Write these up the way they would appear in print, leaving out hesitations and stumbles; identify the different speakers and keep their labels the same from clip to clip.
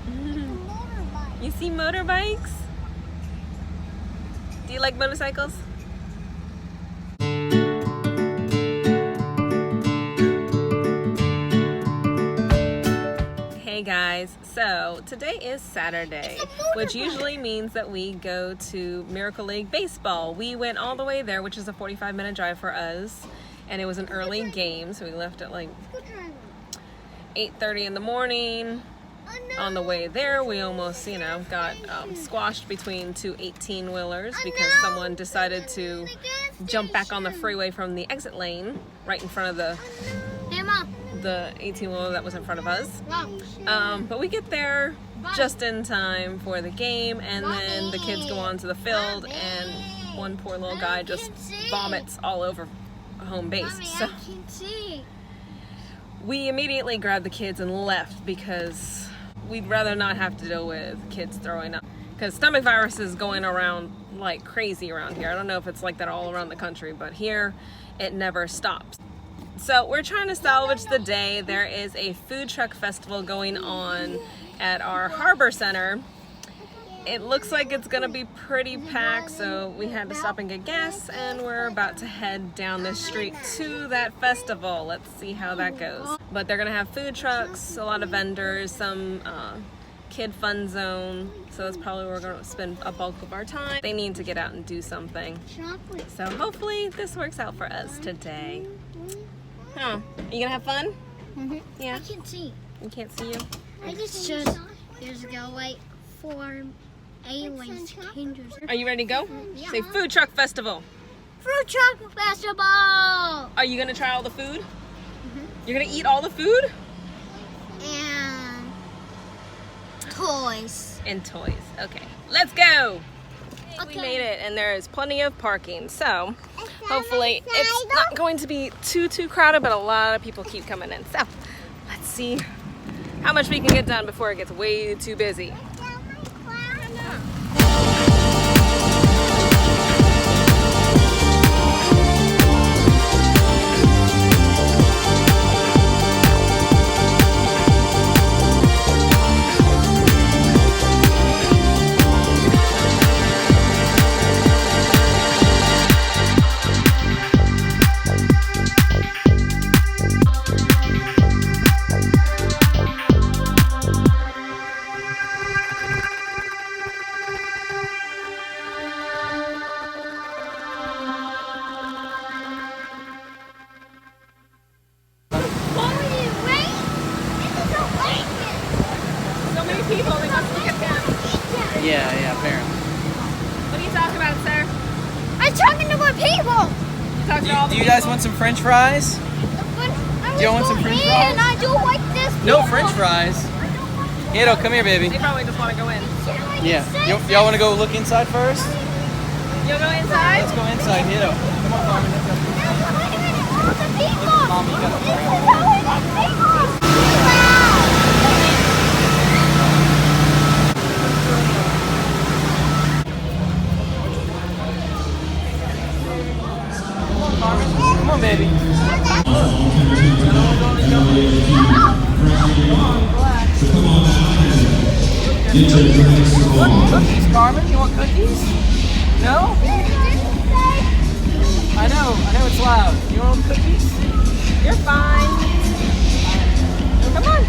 Speaker 1: You see motorbikes? Do you like motorcycles? Hey guys, so today is Saturday, which usually means that we go to Miracle League Baseball. We went all the way there, which is a 45-minute drive for us, and it was an early game, so we left at like 8:30 in the morning. On the way there, we almost, got squashed between two 18-wheelers because someone decided to jump back on the freeway from the exit lane right in front of the 18-wheeler that was in front of us. But we get there just in time for the game, and then the kids go on to the field, and one poor little guy just vomits all over home base. So we immediately grabbed the kids and left because we'd rather not have to deal with kids throwing up, because stomach virus is going around like crazy around here. I don't know if it's like that all around the country, but here it never stops. So we're trying to salvage the day. There is a food truck festival going on at our harbor center. It looks like it's gonna be pretty packed, so we had to stop and get gas, and we're about to head down the street to that festival. Let's see how that goes. But they're gonna have food trucks, a lot of vendors, some kid fun zone, so that's probably where we're gonna spend a bulk of our time. They need to get out and do something. So hopefully this works out for us today. Huh, you gonna have fun?
Speaker 2: Mm-hmm.
Speaker 1: Yeah.
Speaker 2: I can't see.
Speaker 1: You can't see you?
Speaker 2: I just years ago, like 4 aliens changers.
Speaker 1: Are you ready to go?
Speaker 2: Yeah.
Speaker 1: Say food truck festival.
Speaker 2: Food truck festival!
Speaker 1: Are you gonna try all the food? You're gonna eat all the food?
Speaker 2: And toys.
Speaker 1: And toys. Okay, let's go.
Speaker 2: Okay.
Speaker 1: We made it, and there is plenty of parking, so hopefully it's not going to be too crowded, but a lot of people keep coming in. So let's see how much we can get done before it gets way too busy. People, they must look at them.
Speaker 3: Yeah, apparently.
Speaker 1: What are you talking about, sir?
Speaker 2: I'm talking to more people!
Speaker 3: Do you guys want some french fries? Do you want some french fries?
Speaker 2: And I do like this.
Speaker 3: No french fries. Hito, come here, baby.
Speaker 1: They probably just want to go in.
Speaker 3: Yeah. Y'all want to go look inside first?
Speaker 1: You'll go inside?
Speaker 3: Let's go inside, Hito. Come on, Carmen. Let's go. Mom, you gotta grab it. Come on, baby. Come on, relax. Want cookies, Carmen? You want cookies? No? I know it's loud. You want cookies?
Speaker 1: You're fine. Come on.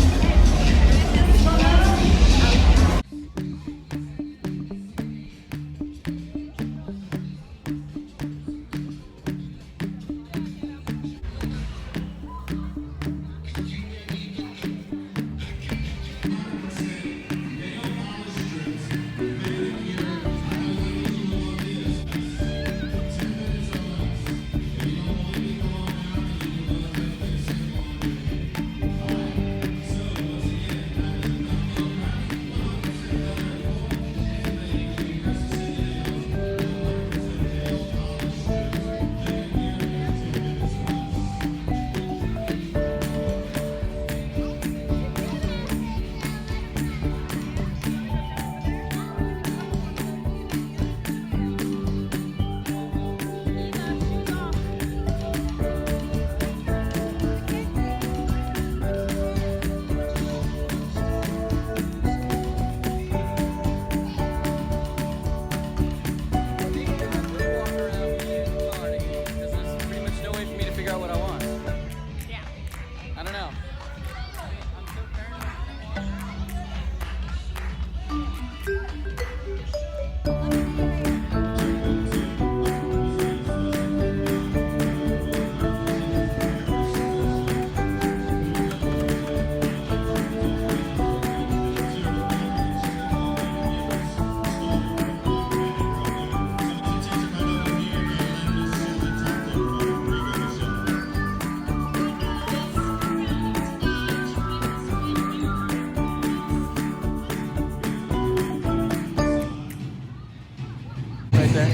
Speaker 3: Right there.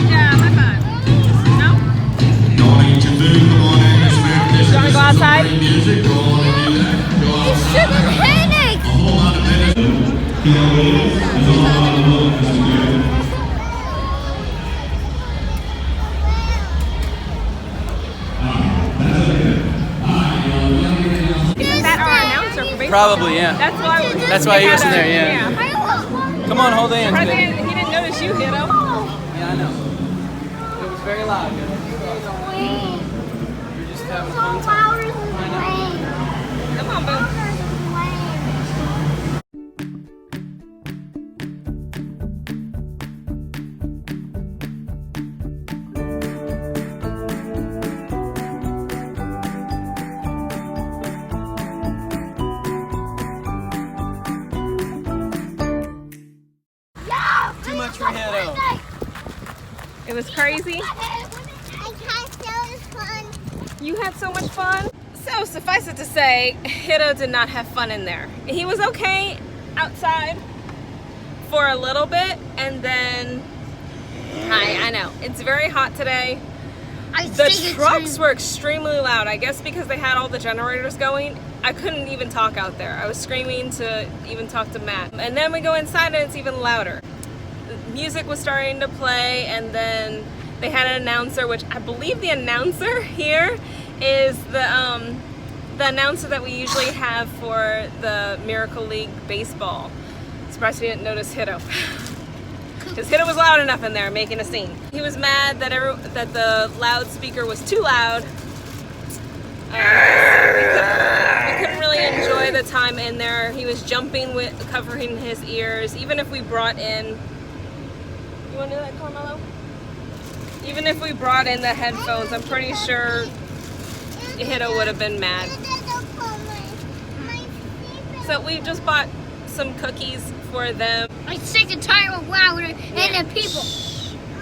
Speaker 1: Yeah, high five. No?
Speaker 4: You
Speaker 1: wanna go outside?
Speaker 2: You shouldn't panic!
Speaker 1: Isn't that our announcer for baseball?
Speaker 3: Probably, yeah.
Speaker 1: That's why
Speaker 3: he wasn't there, yeah.
Speaker 2: I
Speaker 3: Come on, hold hands.
Speaker 1: Probably
Speaker 3: Good.
Speaker 1: he didn't notice you, Hito.
Speaker 3: Yeah, I know. It was very loud. Good. You're just having fun time.
Speaker 1: Come on, boo.
Speaker 3: Too much for Hito.
Speaker 1: It was crazy. You had so much fun. So suffice it to say, Hito did not have fun in there. He was okay outside for a little bit, and then I know it's very hot today. The trucks were extremely loud. I guess because they had all the generators going, I couldn't even talk out there. I was screaming to even talk to Matt. And then we go inside and it's even louder. The music was starting to play, and then they had an announcer, which I believe the announcer here is the announcer that we usually have for the Miracle League baseball. Surprised he didn't notice Hito. Because Hito was loud enough in there making a scene. He was mad that that the loudspeaker was too loud. We couldn't really enjoy the time in there. He was jumping covering his ears. Even if we brought in, you want to do that, Carmelo? Even if we brought in the headphones, I'm pretty sure Hito would have been mad. So we just bought some cookies for them.
Speaker 2: I'm sick and tired of louder and the people.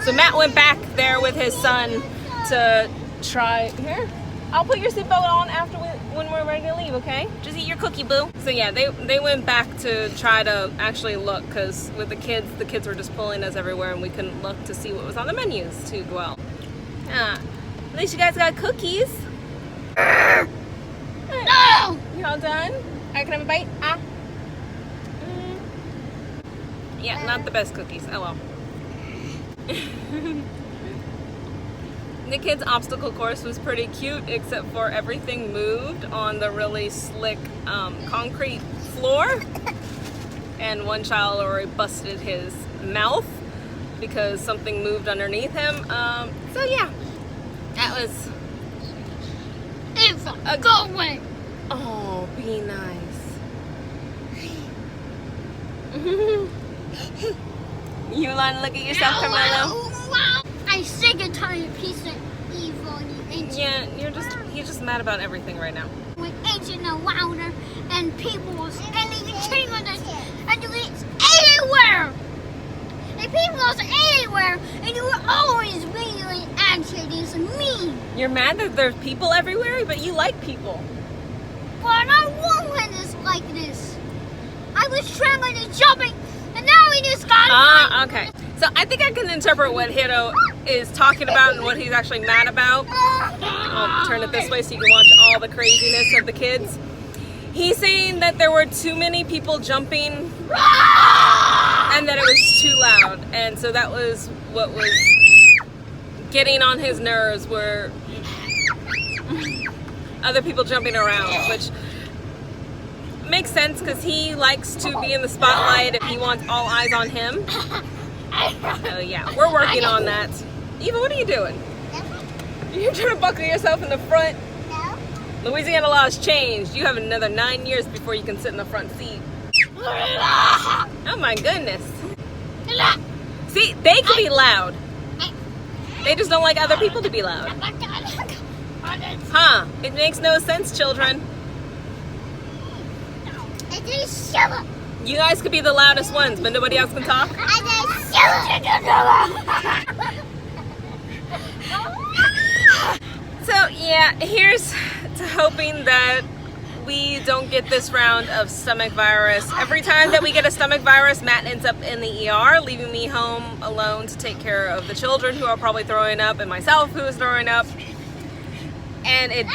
Speaker 1: So Matt went back there with his son to try. Here, I'll put your seatbelt on after when we're ready to leave, okay? Just eat your cookie, boo. So yeah, they went back to try to actually look, because with the kids were just pulling us everywhere and we couldn't look to see what was on the menus too well. At least you guys got cookies.
Speaker 2: No!
Speaker 1: You all done? Alright, can I have a bite? Yeah, not the best cookies. Oh well. The kids' obstacle course was pretty cute, except for everything moved on the really slick concrete floor. And one child already busted his mouth because something moved underneath him. So yeah, that was
Speaker 2: Ava, go away.
Speaker 1: Oh, be nice. You want to look at yourself, Carmelo?
Speaker 2: I'm sick and tired of piece of evil and ancient.
Speaker 1: Yeah, you're just mad about everything right now.
Speaker 2: With ancient and louder and people was ending the chain with us and it's anywhere. And people was anywhere and you were always really agitating and mean.
Speaker 1: You're mad that there's people everywhere, but you like people.
Speaker 2: But I won't let this like this. I was trying to jumping and now we just got
Speaker 1: Okay. So I think I can interpret what Hito is talking about and what he's actually mad about. I'll turn it this way so you can watch all the craziness of the kids. He's saying that there were too many people jumping and that it was too loud. And so that was what was getting on his nerves, were other people jumping around, which makes sense because he likes to be in the spotlight if he wants all eyes on him. So yeah, we're working on that. Eva, what are you doing? You're trying to buckle yourself in the front?
Speaker 2: No.
Speaker 1: Louisiana laws changed. You have another 9 years before you can sit in the front seat. Oh my goodness. See, they can be loud. They just don't like other people to be loud. Huh? It makes no sense, children. You guys could be the loudest ones, but nobody else can talk? So yeah, here's to hoping that we don't get this round of stomach virus. Every time that we get a stomach virus, Matt ends up in the ER, leaving me home alone to take care of the children who are probably throwing up and myself who is throwing up. And it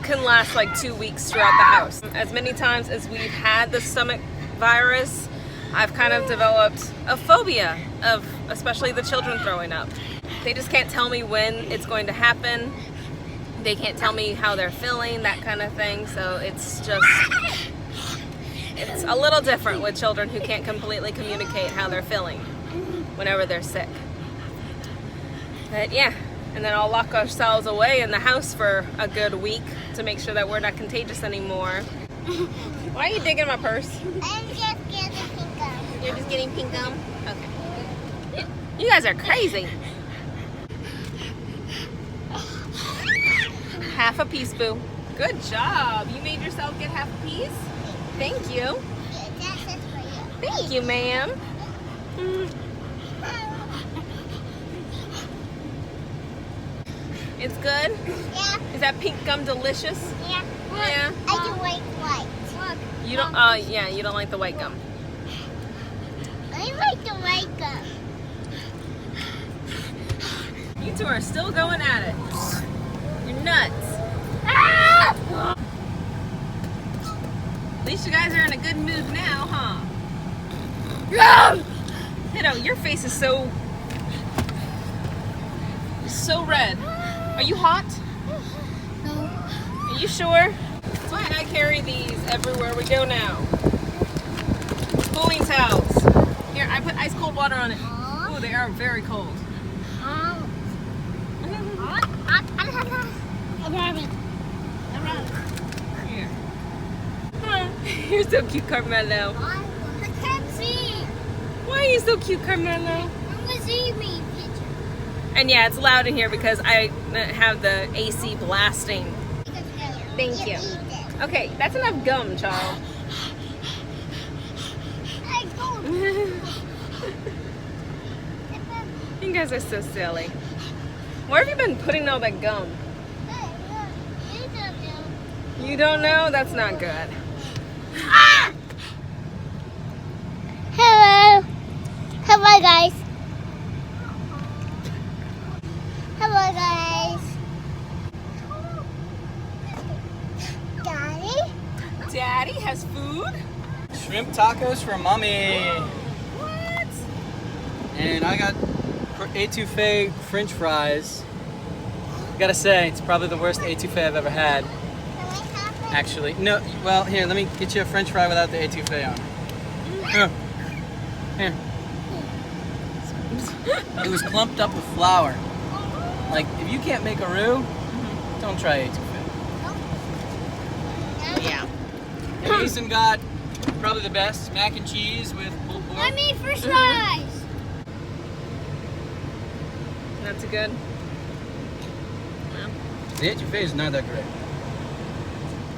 Speaker 1: can last like 2 weeks throughout the house. As many times as we've had the stomach virus, I've kind of developed a phobia of especially the children throwing up. They just can't tell me when it's going to happen. They can't tell me how they're feeling, that kind of thing. So it's a little different with children who can't completely communicate how they're feeling whenever they're sick. But yeah, and then I'll lock ourselves away in the house for a good week to make sure that we're not contagious anymore. Why are you digging my purse?
Speaker 2: I'm just getting pink gum.
Speaker 1: You're just getting pink gum? Okay. You guys are crazy. Half a piece, boo. Good job. You made yourself get half a piece? Thank you.
Speaker 2: That's just for you.
Speaker 1: Thank you, ma'am. It's good?
Speaker 2: Yeah.
Speaker 1: Is that pink gum delicious?
Speaker 2: Yeah.
Speaker 1: Yeah.
Speaker 2: I do like white. Look.
Speaker 1: You don't, yeah, you don't like the white gum.
Speaker 2: I like the white gum.
Speaker 1: You two are still going at it. You're nuts.
Speaker 2: Ah!
Speaker 1: At least you guys are in a good mood now, huh? Kiddo, your face is so red. Are you hot?
Speaker 2: No.
Speaker 1: Are you sure? That's why I carry these everywhere we go now. Cooling towels. Here, I put ice cold water on it. Oh, they are very cold. Here. You're so cute, Carmelo.
Speaker 2: I can't see.
Speaker 1: Why are you so cute, Carmelo?
Speaker 2: I'm gonna see me picture.
Speaker 1: And yeah, it's loud in here because I have the AC blasting. Thank you. Okay, that's enough gum, child. You guys are so silly. Where have you been putting all that gum? You don't know? That's not good.
Speaker 2: Hello. Hello, guys. Hello, guys. Daddy?
Speaker 1: Daddy has food?
Speaker 3: Shrimp tacos for mommy.
Speaker 1: What?
Speaker 3: And I got etouffee French fries. Gotta say, it's probably the worst etouffee I've ever had. Actually, no. Well, here, let me get you a French fry without the etouffee on. Here. Here. It was clumped up with flour. Like, if you can't make a roux, don't try etouffee.
Speaker 1: Yeah.
Speaker 3: And Mason got probably the best mac and cheese with pulled pork.
Speaker 2: I mean, first fries.
Speaker 1: That's good.
Speaker 3: The etouffee is not that great.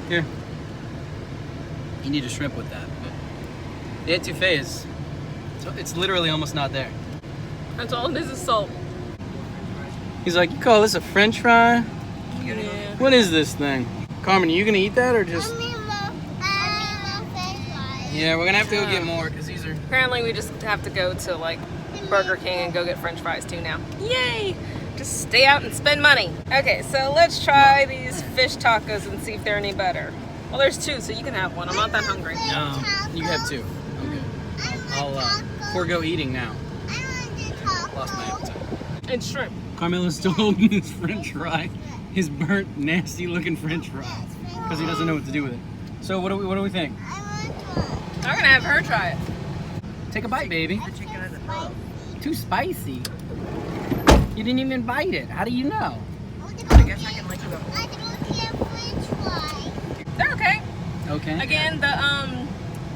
Speaker 3: Here. You need a shrimp with that. But the etouffee is, it's literally almost not there.
Speaker 1: That's all it is salt.
Speaker 3: He's like, you call this a French fry?
Speaker 1: Yeah.
Speaker 3: What is this thing? Carmen, are you gonna eat that or just? Yeah, we're gonna have to go get more because these are.
Speaker 1: Apparently we just have to go to like Burger King and go get French fries too now. Yay! Just stay out and spend money. Okay, so let's try these fish tacos and see if they're any better. Well, there's two, so you can have one. I'm not that hungry.
Speaker 3: No, you have two. Okay. I'll forego eating now. Lost my appetite.
Speaker 1: And shrimp.
Speaker 3: Carmelo's still holding his French fry, his burnt, nasty-looking French fry, because he doesn't know what to do with it. So what do we think?
Speaker 1: I'm gonna have her try it.
Speaker 3: Take a bite, baby. Too spicy. You didn't even bite it. How do you know?
Speaker 1: I guess I can let you go. They're okay.
Speaker 3: Okay.
Speaker 1: Again,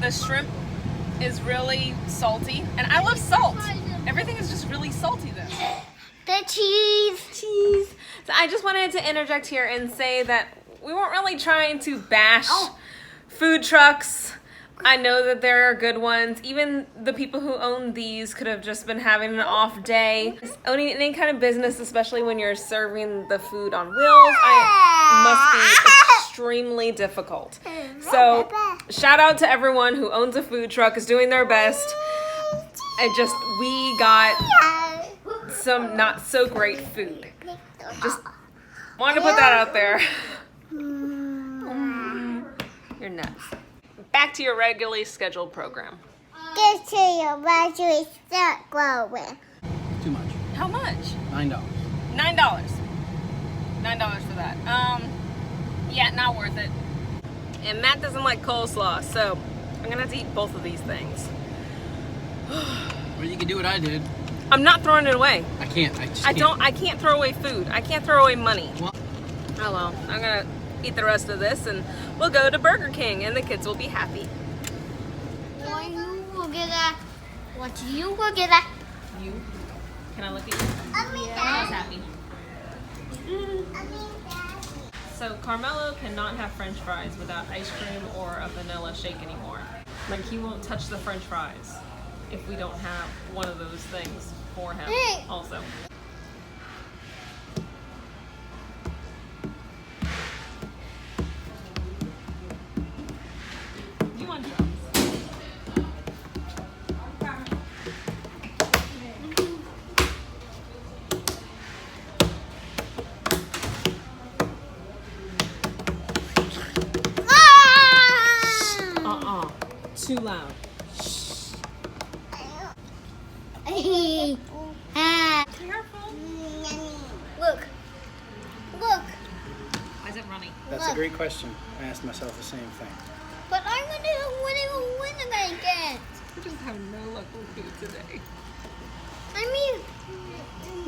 Speaker 1: the shrimp is really salty, and I love salt. Everything is just really salty though.
Speaker 2: The cheese.
Speaker 1: Cheese. So I just wanted to interject here and say that we weren't really trying to bash food trucks. I know that there are good ones. Even the people who own these could have just been having an off day. Owning any kind of business, especially when you're serving the food on wheels, must be extremely difficult. So shout out to everyone who owns a food truck, is doing their best. We got some not so great food. Just wanted to put that out there. You're nuts. Back to your regularly scheduled program.
Speaker 2: Get to your battery start growing.
Speaker 3: Too much.
Speaker 1: How much?
Speaker 3: $9.
Speaker 1: $9. $9 for that. Yeah, not worth it. And Matt doesn't like coleslaw, so I'm gonna have to eat both of these things.
Speaker 3: Or you can do what I did.
Speaker 1: I'm not throwing it away.
Speaker 3: I can't. I
Speaker 1: can't throw away food. I can't throw away money.
Speaker 3: Well,
Speaker 1: Oh well, I'm gonna eat the rest of this and we'll go to Burger King and the kids will be happy.
Speaker 2: What you will get at? What you will get at?
Speaker 1: You? Can I look at you? I was happy. So Carmelo cannot have French fries without ice cream or a vanilla shake anymore. Like he won't touch the French fries if we don't have one of those things for him also. You want drums? Too loud. Careful.
Speaker 2: Look. Look.
Speaker 1: Why is it running?
Speaker 3: that's a great question. I asked myself the same thing.
Speaker 2: But I'm gonna win again.
Speaker 1: We just have no luck with food today.
Speaker 2: I mean,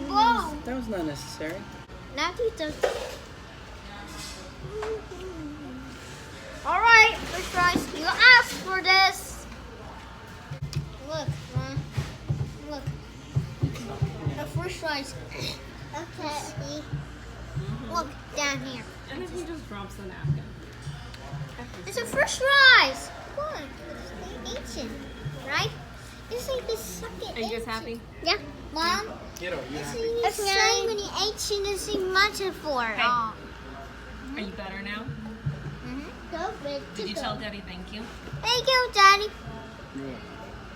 Speaker 2: whoa.
Speaker 3: That was not necessary.
Speaker 2: Not either. All right, French fries. You asked for this. Look, Mom. Look. The French fries. Okay. Look down here.
Speaker 1: And then he just drops the napkin.
Speaker 2: It's a French fries. Look, it's Asian, right? It's like this second.
Speaker 1: Are you guys happy?
Speaker 2: Yeah, Mom.
Speaker 3: Kiddo, you happy?
Speaker 2: It's so many Asian is much for.
Speaker 1: Hey. Are you better now?
Speaker 2: Go big.
Speaker 1: Did you tell Daddy thank you?
Speaker 2: Thank you, Daddy.
Speaker 3: Yeah.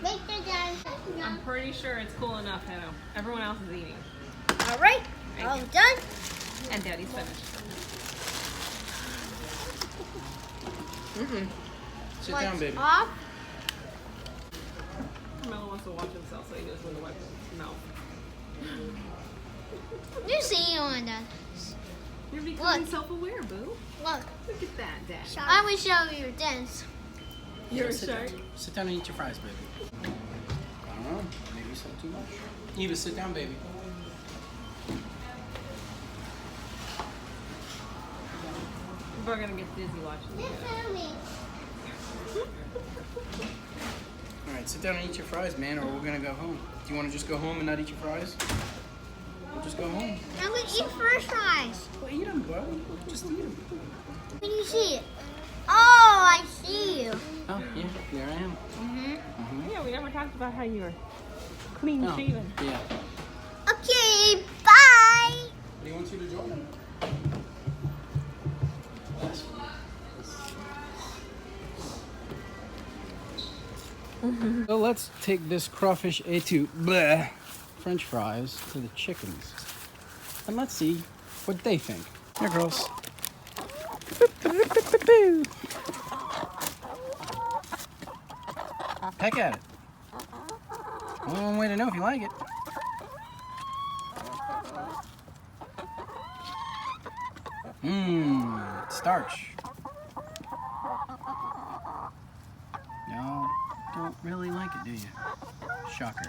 Speaker 2: Thank you, Daddy.
Speaker 1: I'm pretty sure it's cool enough, Hannah. Everyone else is eating.
Speaker 2: All right,
Speaker 1: Thank
Speaker 2: all
Speaker 1: you.
Speaker 2: done.
Speaker 1: And Daddy's finished.
Speaker 3: Sit down, baby.
Speaker 2: Off.
Speaker 1: Carmelo wants to watch himself so he knows when to wipe his mouth.
Speaker 2: You see on that.
Speaker 1: You're becoming
Speaker 2: Look.
Speaker 1: self-aware, boo.
Speaker 2: Look,
Speaker 1: Look at that, Dad.
Speaker 2: I will show you this.
Speaker 1: You're a
Speaker 3: sit
Speaker 1: shark.
Speaker 3: Down. Sit down and eat your fries, baby. I don't know. Maybe you said too much. Eva, sit down, baby.
Speaker 1: We're gonna get dizzy watching you.
Speaker 3: All right, sit down and eat your fries, man, or we're gonna go home. Do you want to just go home and not eat your fries? We'll just go home.
Speaker 2: I'm gonna eat French fries.
Speaker 3: Well, eat them, bro. Just eat them.
Speaker 2: Can you see it? Oh, I see you.
Speaker 3: Oh, yeah, here I am.
Speaker 1: Yeah, we never talked about how you were clean
Speaker 3: Oh,
Speaker 1: shaven.
Speaker 3: yeah.
Speaker 2: Okay, bye.
Speaker 3: He wants you to join him. So let's take this crawfish A2 bleh, French fries to the chickens. And let's see what they think. Here, girls. Peck at it. Only one way to know if you like it. Mmm, starch. No, don't really like it, do you? Shocker.